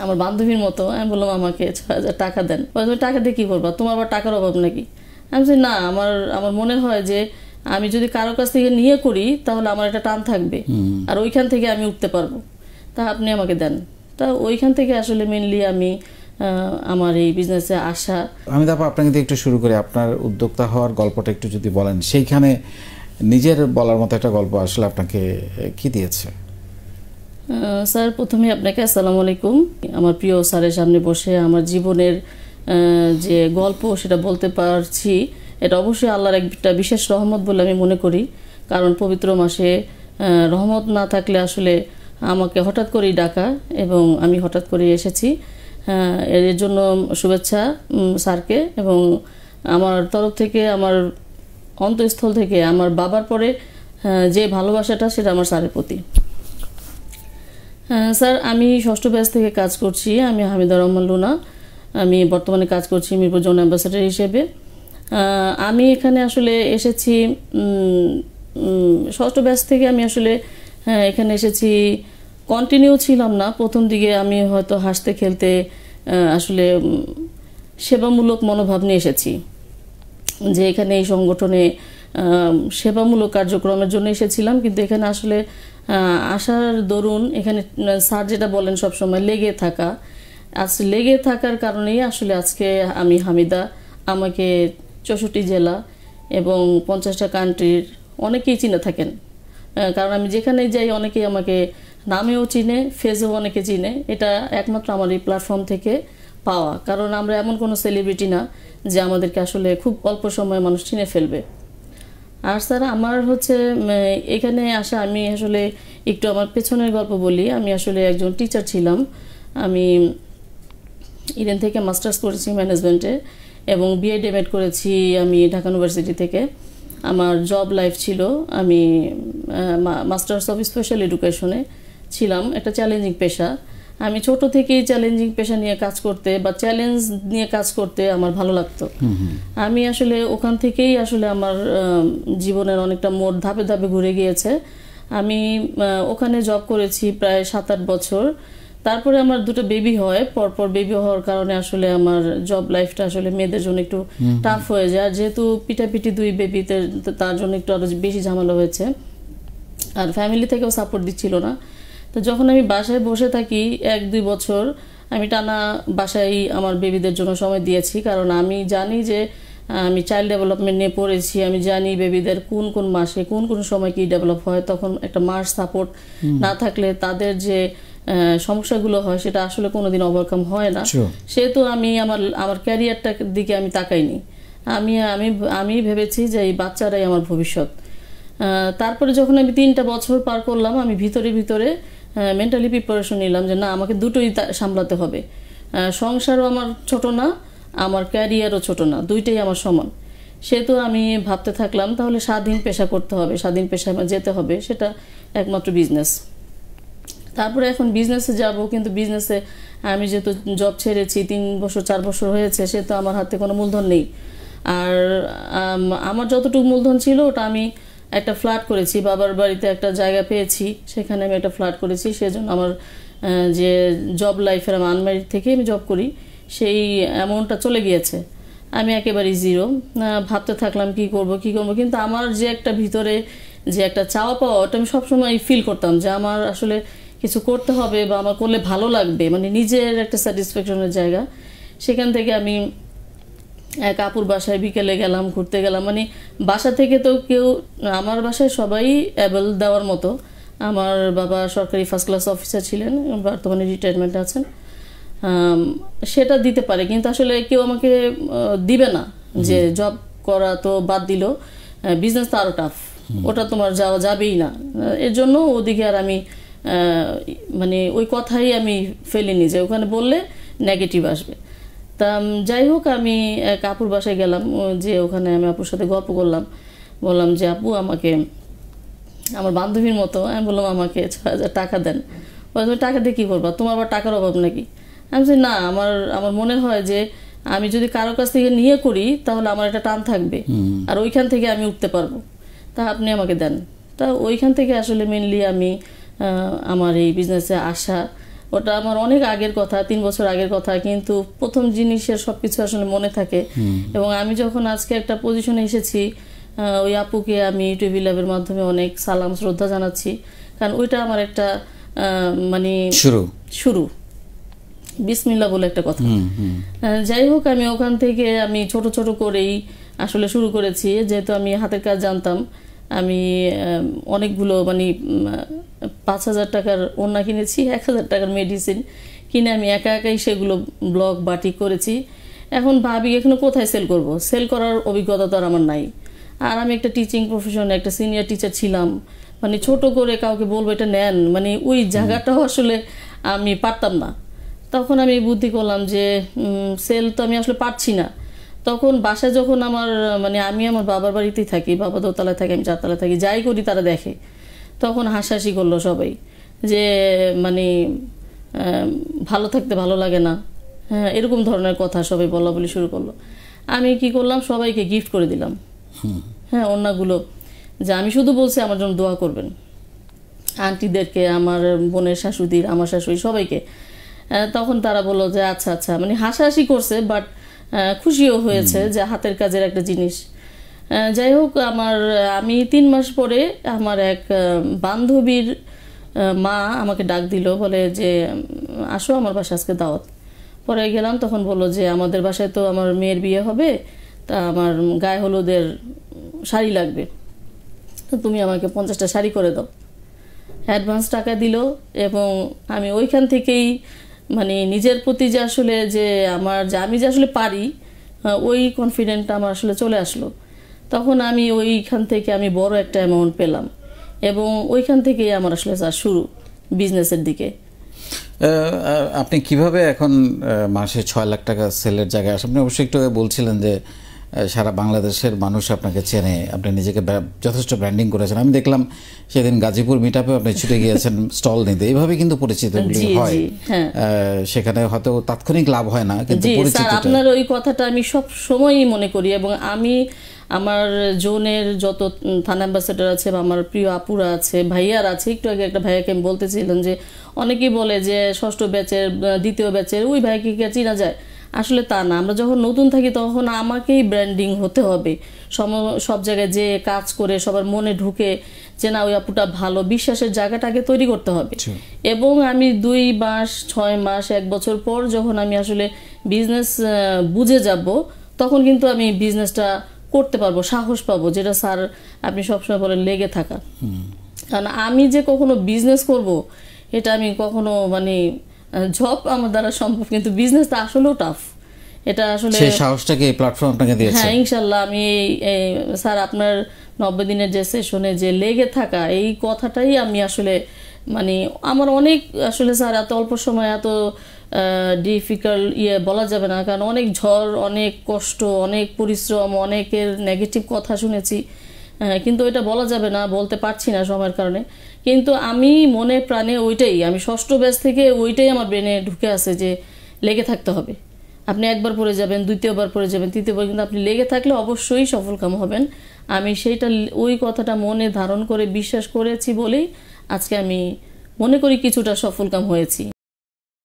আমার বান্ধবীর মতো। আমি বললাম আমাকে ৬,০০০ টাকা দেন। তুমি টাকা দিয়ে কী করবা, তোমার আবার টাকার অভাব নাকি? আমি বলছি না, আমার আমার মনে হয় যে আমি যদি কারোর কাছ থেকে নিয়ে করি তাহলে আমার একটা টান থাকবে, আর ওইখান থেকে আমি উঠতে পারবো, তা আপনি আমাকে দেন। তা ওইখান থেকে আসলে মেনলি আমি আমার এই বিজনেসে আসা। আমি তারপর আপনাকে দিয়ে একটু শুরু করি, আপনার উদ্যোক্তা হওয়ার গল্পটা একটু যদি বলেন। সেইখানে নিজের বলার মতো একটা গল্প আসলে আপনাকে কি দিয়েছে? স্যার, প্রথমে আপনাকে আসসালামু আলাইকুম। আমার প্রিয় স্যারের সামনে বসে আমার জীবনের যে গল্প সেটা বলতে পারছি, এটা অবশ্যই আল্লাহর একটা বিশেষ রহমত বলে আমি মনে করি। কারণ পবিত্র মাসে রহমত না থাকলে আসলে আমাকে হঠাৎ করেই ডাকা এবং আমি হঠাৎ করে এসেছি। এর জন্য শুভেচ্ছা স্যারকে, এবং আমার তরফ থেকে, আমার অন্তঃস্থল থেকে আমার বাবার পরে যে ভালোবাসাটা সেটা আমার স্যারের প্রতি। স্যার, আমি ষষ্ঠ ব্যাচ থেকে কাজ করছি। আমি হামিদা রহমান লুনা। আমি বর্তমানে কাজ করছি মিরপুর জোন অ্যাম্বাসেডর হিসেবে। আমি এখানে আসলে এসেছি ষষ্ঠ ব্যাচ থেকে। আমি আসলে এখানে এসেছি, কন্টিনিউ ছিলাম না প্রথম দিকে। আমি হয়তো হাসতে খেলতে আসলে সেবামূলক মনোভাব নিয়ে এসেছি, যে এখানে এই সংগঠনে সেবামূলক কার্যক্রমের জন্য এসেছিলাম। কিন্তু এখানে আসলে আসার দরুন এখানে স্যার যেটা বলেন সবসময় লেগে থাকা, লেগে থাকার কারণেই আসলে আজকে আমি হামিদা। আমাকে 64 জেলা এবং 50টা কান্ট্রির অনেকেই চিনে থাকেন, কারণ আমি যেখানে যাই অনেকেই আমাকে নামেও চিনে, ফেসেও অনেকে চিনে। এটা একমাত্র আমার এই প্ল্যাটফর্ম থেকে পাওয়া, কারণ আমরা এমন কোনো সেলিব্রিটি না যে আমাদেরকে আসলে খুব অল্প সময়ে মানুষ চিনে ফেলবে। আর স্যার, আমার হচ্ছে এখানে আসা, আমি আসলে একটু আমার পেছনের গল্প বলি। আমি আসলে একজন টিচার ছিলাম। আমি ইডেন থেকে মাস্টার্স করেছি ম্যানেজমেন্টে এবং বিএড এমএড করেছি আমি ঢাকা ইউনিভার্সিটি থেকে। আমার জব লাইফ ছিল, আমি মাস্টার্স অফ স্পেশাল এডুকেশনে ছিলাম। একটা চ্যালেঞ্জিং পেশা। আমি ছোট থেকেই চ্যালেঞ্জিং পেশা নিয়ে কাজ করতে বা চ্যালেঞ্জ নিয়ে কাজ করতে আমার ভালো লাগতো। আমি আসলে ওখান থেকেই আসলে আমার জীবনের অনেকটা মোড় ধাপে ধাপে ঘুরে গিয়েছে। আমি ওখানে জব করেছি প্রায় 7-8 বছর। তারপরে আমার দুটো বেবি হয়। পরপর বেবি হওয়ার কারণে আসলে আমার জব লাইফটা আসলে মেয়েদের জন্য একটু টাফ হয়ে যায়, যেহেতু পিটাপিটি 2 বেবিতে, তার জন্য একটু আরো বেশি ঝামেলা হয়েছে। আর ফ্যামিলি থেকেও সাপোর্ট দিচ্ছিল না। তো যখন আমি বাসায় বসে থাকি 1-2 বছর, আমি টানা বাসায় আমার বেবিদের জন্য সময় দিয়েছি। কারণ আমি জানি যে আমি চাইল্ড ডেভেলপমেন্ট নিয়ে পড়েছি। আমি জানি বেবিদের কোন কোন মাসে কোন কোন সময় কি ডেভেলপ হয়। তখন একটা মার সাপোর্ট না থাকলে তাদের যে সমস্যাগুলো হয় সেটা আসলে কোনোদিন ওভারকাম হয় না। সেহেতু আমি আমার ক্যারিয়ারটার দিকে আমি তাকাইনি। আমি ভেবেছি যে এই বাচ্চারাই আমার ভবিষ্যৎ। তারপরে যখন আমি 3টা বছর পার করলাম, আমি ভিতরে ভিতরে মেন্টালি প্রিপারেশন নিলাম যে না, আমাকে দুটোই সামলাতে হবে। সংসারও আমার ছোট না, আমার ক্যারিয়ারও ছোট না, দুইটাই আমার সমান। সেহেতু আমি ভাবতে থাকলাম তাহলে স্বাধীন পেশা করতে হবে, স্বাধীন পেশায় আমার যেতে হবে, সেটা একমাত্র বিজনেস। তারপরে এখন বিজনেসে যাব, কিন্তু বিজনেসে আমি যেহেতু জব ছেড়েছি 3 বছর 4 বছর হয়েছে, সেহেতু আমার হাতে কোনো মূলধন নেই। আর আমার যতটুকু মূলধন ছিল ওটা আমি একটা ফ্ল্যাট করেছি, বাবার বাড়িতে একটা জায়গা পেয়েছি, সেখানে আমি একটা ফ্ল্যাট করেছি। সেজন্য আমার যে জব লাইফের, আমি আনম্যারিড থেকে আমি জব করি, সেই অ্যামাউন্টটা চলে গিয়েছে। আমি একেবারেই জিরো। ভাবতে থাকলাম কি করব। কিন্তু আমার যে একটা ভিতরে যে একটা চাওয়া পাওয়া, ওটা আমি সবসময় ফিল করতাম যে আমার আসলে কিছু করতে হবে বা আমার করলে ভালো লাগবে, মানে নিজের একটা স্যাটিসফ্যাকশনের জায়গা। সেখান থেকে আমি এক আপুর বাসায় বিকেলে গেলাম, ঘুরতে গেলাম। মানে বাসা থেকে তো কেউ, আমার বাসায় সবাই অ্যাবেল দেওয়ার মতো। আমার বাবা সরকারি ফার্স্ট ক্লাস অফিসার ছিলেন, বর্তমানে রিটায়ারমেন্ট আছেন, সেটা দিতে পারে। কিন্তু আসলে কেউ আমাকে দিবে না, যে জব করা তো বাদ দিল, বিজনেস তো আরও টাফ, ওটা তোমার যাওয়া যাবেই না। এর জন্য ওদিকে আর আমি মানে ওই কথাই আমি ফেলিনি যে ওখানে বললে নেগেটিভ আসবে। তা যাই হোক, আমি এক আপুর বাসায় গেলাম, যে ওখানে আমি আপুর সাথে গল্প করলাম। বললাম যে আপু, আমাকে আমার বান্ধবীর মতো। আমি বললাম আমাকে 6,000 টাকা দেন। তুমি টাকা দিয়ে কী করবা, তোমার আবার টাকার অভাব নাকি? আমি বলছি না, আমার মনে হয় যে আমি যদি কারোর কাছ থেকে নিয়ে করি তাহলে আমার একটা টান থাকবে, আর ওইখান থেকে আমি উঠতে পারবো, তা আপনি আমাকে দেন। তা ওইখান থেকে আসলে মেনলি আমি আমার এই বিজনেসে আসা। ওটা আমার অনেক আগের কথা, 3 বছর আগের কথা, কিন্তু প্রথম জিনিসের সবকিছু আসলে মনে থাকে। এবং আমি যখন আজকে একটা পজিশনে এসেছি, ওই আপুকে আমি টিভি ল্যাবের মাধ্যমে অনেক সালাম শ্রদ্ধা জানাচ্ছি, কারণ ওইটা আমার একটা মানে শুরু বিসমিল্লাহ বলে একটা কথা। যাই হোক, আমি ওখান থেকে আমি ছোট ছোট করেই আসলে শুরু করেছি, যেহেতু আমি হাতের কাজ জানতাম। আমি অনেকগুলো মানে 5,000 টাকার ওড়না কিনেছি, 1,000 টাকার মেডিসিন কিনে আমি একা একাই সেগুলো ব্লক বাটিক করেছি। এখন ভাবি এখানে কোথায় সেল করব, সেল করার অভিজ্ঞতা তো আর আমার নাই। আর আমি একটা টিচিং প্রফেশনে একটা সিনিয়র টিচার ছিলাম, মানে ছোট করে কাউকে বলবো এটা নেন, মানে ওই জায়গাটাও আসলে আমি পারতাম না। তখন আমি বুদ্ধি করলাম যে সেল তো আমি আসলে পারছি না। তখন বাসায় যখন আমার মানে আমি আমার বাবার বাড়িতেই থাকি, বাবা দোতলায় থাকে, আমি 4তলায় থাকি, যাই করি তারা দেখে, তখন হাসাহাসি করলো সবাই যে মানে ভালো থাকতে ভালো লাগে না, হ্যাঁ এরকম ধরনের কথা সবাই বলা বলি শুরু করলো। আমি কি করলাম, সবাইকে গিফট করে দিলাম, হ্যাঁ ওড়নাগুলো, যে আমি শুধু বলছি আমার জন্য দোয়া করবেন, আন্টিদেরকে, আমার বোনের শাশুড়ির, আমার শাশুড়ি, সবাইকে। তখন তারা বললো যে আচ্ছা আচ্ছা, মানে হাসাহাসি করছে, বাট খুশিও হয়েছে যে হাতের কাজের একটা জিনিস। যাই হোক, আমি 3 মাস পরে আমার এক বান্ধবীর মা আমাকে ডাক দিল, বলে যে আসো আমার বাসায় আজকে দাওয়াত। পরে গেলাম, তখন বললো যে আমাদের বাসায় তো আমার মেয়ের বিয়ে হবে, তা আমার গায়ে হলুদের শাড়ি লাগবে, তো তুমি আমাকে 50টা শাড়ি করে দাও। অ্যাডভান্স টাকা দিল, এবং আমি ওইখান থেকেই মানে নিজের প্রতি যে আসলে যে আমি যে আসলে পারি, ওই কনফিডেন্টটা আমার আসলে চলে আসলো। তখন আমি ওইখান থেকে আমি বড় একটা অ্যামাউন্ট পেলাম, এবং ওইখান থেকেই আমার আসলে শুরু বিজনেসের দিকে। আপনি কিভাবে এখন মাসে 6 লাখ টাকা সেলের জায়গায় আসেন? আপনি অবশ্যই একটু বলছিলেন যে সারা বাংলাদেশের মানুষ আপনাকে চেনে, আপনি নিজেকে যথেষ্ট ব্র্যান্ডিং করেছেন। আমি দেখলাম সেদিন গাজীপুর মিটআপে আপনি ছুটে গিয়েছেন স্টল নিতে, এইভাবে কিন্তু পরিচিতগুলি হয়। সেখানে হয়তো তাৎক্ষণিক লাভ হয় না, কিন্তু পরিচিত। আপনার ওই কথাটা আমি সব সময়ই মনে করি, এবং আমি আমার জোনের যত থানা অ্যাম্বাসেডর আছে বা আমার প্রিয় আপুরা আছে, ভাইয়ার আছে, একটু আগে একটা ভাইয়াকে আমি বলতেছিলাম যে অনেকেই বলে যে 6ষ্ঠ ব্যাচের 2য় ব্যাচের ওই ভাইকে কি চিনা যায়, আসলে তা না। আমরা যখন নতুন থাকি তখন আমাকেই ব্র্যান্ডিং হতে হবে, সব জায়গায় যে কাজ করে সবার মনে ঢুকে যে না ওই আপুটা ভালো, বিশ্বাসের জায়গাটাকে তৈরি করতে হবে। এবং আমি 2 মাস 6 মাস 1 বছর পর যখন আমি আসলে বিজনেস বুঝে যাব, তখন কিন্তু আমি বিজনেসটা করতে পারবো, সাহস পাবো, যেটা স্যার আপনি সবসময় বলেন লেগে থাকা। কারণ আমি যে কখনো বিজনেস করব এটা আমি কখনো মানে জব আমার দ্বারা সম্ভব, কিন্তু বিজনেসটা আসলেও টাফ। এটা আসলে সেই সাহসটাকে এই প্ল্যাটফর্ম আপনাকে দিয়েছে। হ্যাঁ ইনশাআল্লাহ। আমি স্যার আপনার 90 দিনের যে সেশনে যে লেগে থাকা, এই কথাটাই আমি আসলে মানে আমার অনেক আসলে স্যার এত অল্প সময় এত ডিফিকাল্ট বলা যাবে না, কারণ অনেক ঝড়, অনেক কষ্ট, অনেক পরিশ্রম, অনেকের নেগেটিভ কথা শুনেছি, কিন্তু এটা বলা যাবে না, বলতে পারছি না সময়ের কারণে। কিন্তু আমি মনে প্রাণে ওইটাই, আমি 6ষ্ঠ ব্যাচ থেকে ওইটাই আমার ব্রেনে ঢুকে আছে যে লেগে থাকতে হবে। আপনি একবার পড়ে যাবেন, 2য়-বার পড়ে যাবেন, 3য়-বার, কিন্তু আপনি লেগে থাকলে অবশ্যই সফলকাম হবেন। আমি ওই কথাটা মনে ধারণ করে বিশ্বাস করেছি বলেই আজকে আমি মনে করি কিছুটা সফলকাম হয়েছি।